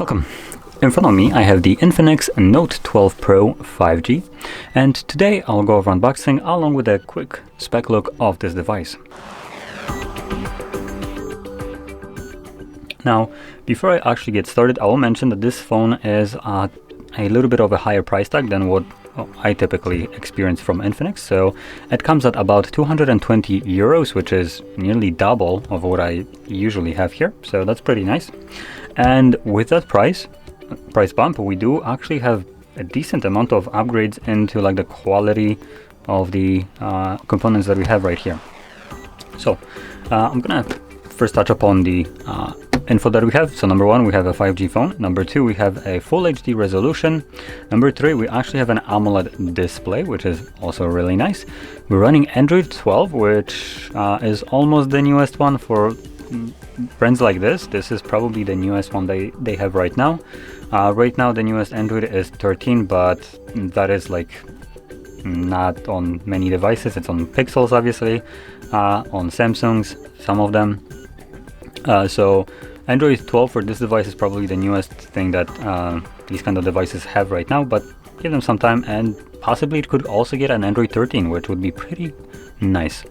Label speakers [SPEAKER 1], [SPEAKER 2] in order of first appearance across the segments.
[SPEAKER 1] Welcome. In front of me I have the INFINIX Note 12 Pro 5G, and today I'll go over unboxing along with a quick spec look of this device. Now, before I actually get started, I will mention that this phone is a little bit of a higher price tag than what I typically experience from INFINIX. So it comes at about 220 euros, which is nearly double of what I usually have here. So that's pretty nice. And with that price bump, we do actually have a decent amount of upgrades into like the quality of the components that we have right here. So I'm gonna first touch upon the info that we have. So number one, we have a 5G phone. Number two, we have a full HD resolution. Number three, we actually have an AMOLED display, which is also really nice. We're running Android 12, which is almost the newest one for brands like this. This is probably the newest one they have right now. Right now, the newest Android is 13, but that is like not on many devices. It's on Pixels, obviously, on Samsungs, some of them. So Android 12 for this device is probably the newest thing that these kind of devices have right now, but give them some time and possibly it could also get an Android 13, which would be pretty nice.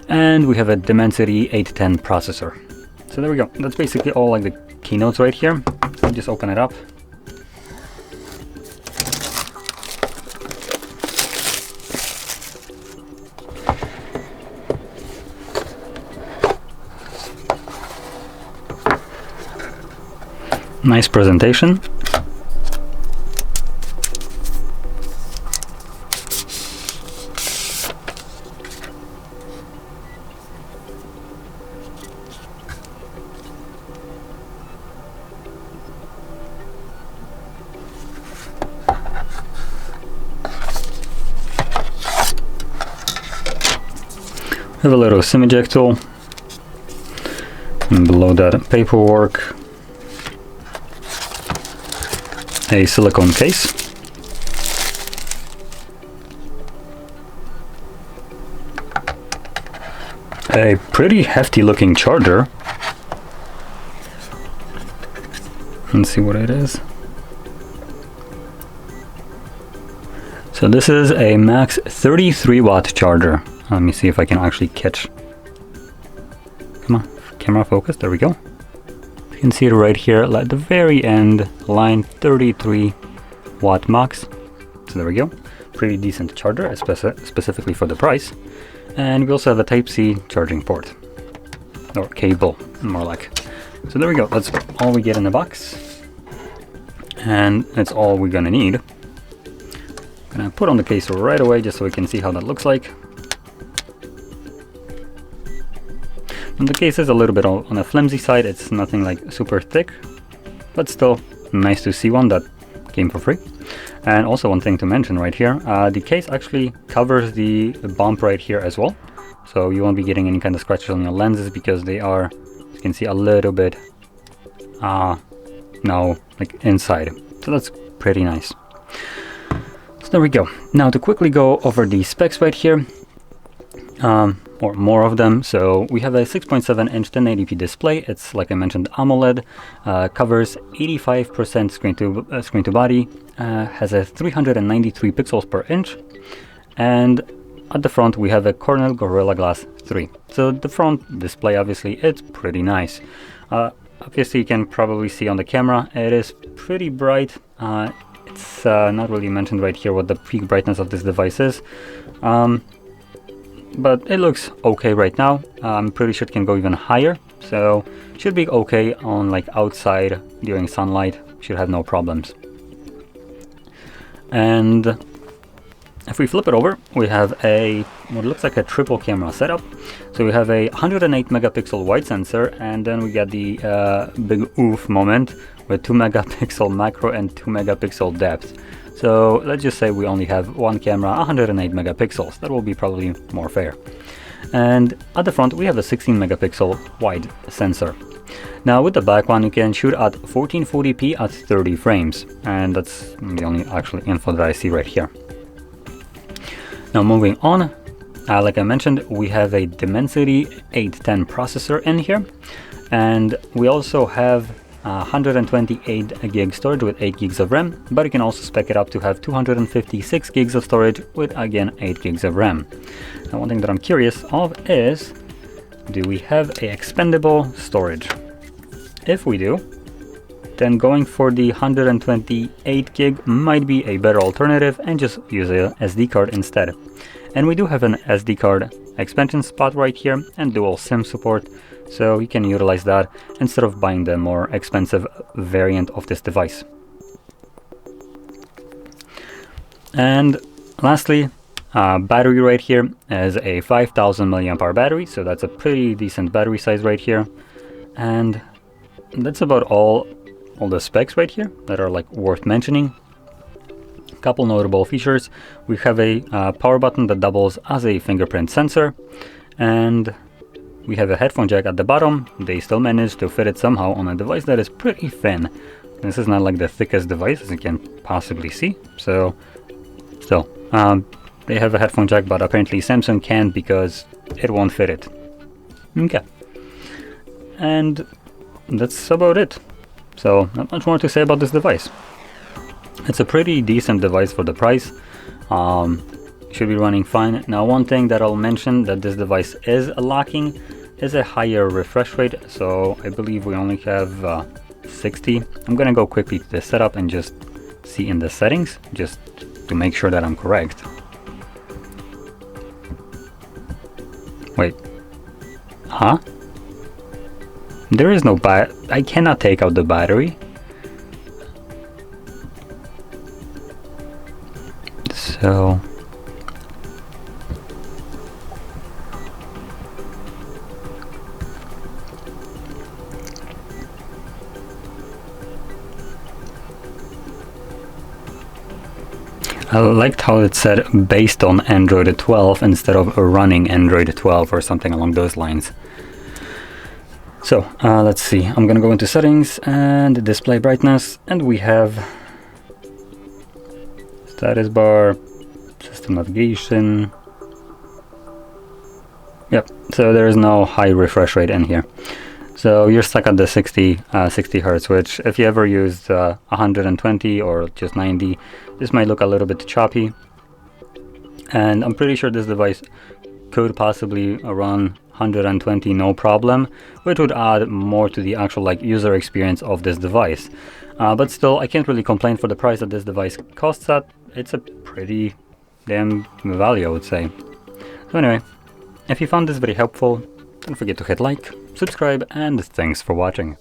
[SPEAKER 1] And we have a Dimensity 810 processor. So there we go. That's basically all like the keynotes right here. So just open it up. Nice presentation. We have a little SIM eject tool, and below that paperwork, a silicone case, a pretty hefty looking charger. Let's see what it is. So this is a max 33 watt charger. Let me see if I can actually catch. Come on, camera focus, there we go. You can see it right here at the very end, line 33 watt max. So there we go. Pretty decent charger, specifically for the price. And we also have a Type-C charging port, or cable, more like. So there we go. That's all we get in the box. And that's all we're gonna need. I'm gonna put on the case right away just so we can see how that looks like. And the case is a little bit on a flimsy side. It's nothing like super thick, but still nice to see one that came for free. And also one thing to mention right here, the case actually covers the bump right here as well. So you won't be getting any kind of scratches on your lenses because they are, you can see, a little bit now like inside. So that's pretty nice. So there we go. Now to quickly go over the specs right here. Or more of them. So we have a 6.7 inch 1080p display. It's, like I mentioned, AMOLED, covers 85% screen to body, has a 393 pixels per inch, and at the front we have a Cornell Gorilla Glass 3. So the front display, obviously, it's pretty nice. Obviously you can probably see on the camera it is pretty bright. It's not really mentioned right here what the peak brightness of this device is. But it looks okay right now. I'm pretty sure it can go even higher, so should be okay on like outside during sunlight. Should have no problems. And if we flip it over, we have what looks like a triple camera setup. So we have a 108 megapixel wide sensor, and then we got the big oof moment with 2 megapixel macro and 2 megapixel depth. So let's just say we only have one camera, 108 megapixels. That will be probably more fair. And at the front, we have a 16 megapixel wide sensor. Now with the back one, you can shoot at 1440p at 30 frames. And that's the only actual info that I see right here. Now moving on, like I mentioned, we have a Dimensity 810 processor in here. And we also have 128 gig storage with 8 gigs of RAM, but you can also spec it up to have 256 gigs of storage with, again, 8 gigs of RAM. Now, one thing that I'm curious of is, do we have a expandable storage? If we do, then going for the 128 gig might be a better alternative and just use a SD card instead. And we do have an SD card expansion spot right here and dual SIM support, so you can utilize that instead of buying the more expensive variant of this device. And lastly, battery right here is a 5000 mAh battery, so that's a pretty decent battery size right here. And that's about all the specs right here that are like worth mentioning. Couple notable features: we have a power button that doubles as a fingerprint sensor, and we have a headphone jack at the bottom. They still managed to fit it somehow on a device that is pretty thin. This is not like the thickest device as you can possibly see, so still they have a headphone jack, but apparently Samsung can't because it won't fit it. Okay, and that's about it. So not much more to say about this device. It's a pretty decent device for the price. Should be running fine. Now, one thing that I'll mention that this device is lacking is a higher refresh rate. So I believe we only have 60. I'm gonna go quickly to the setup and just see in the settings, just to make sure that I'm correct. Wait, huh? There is no I cannot take out the battery. So I liked how it said based on Android 12 instead of running Android 12 or something along those lines. So let's see, I'm gonna go into settings and display brightness, and we have status bar, system navigation. Yep, so there is no high refresh rate in here. So you're stuck at the 60 Hertz, which if you ever used 120 or just 90, this might look a little bit choppy. And I'm pretty sure this device could possibly run 120 no problem, which would add more to the actual like user experience of this device. But still, I can't really complain for the price that this device costs at. It's a pretty damn value, I would say. So anyway, if you found this very helpful, don't forget to hit like, subscribe, and thanks for watching.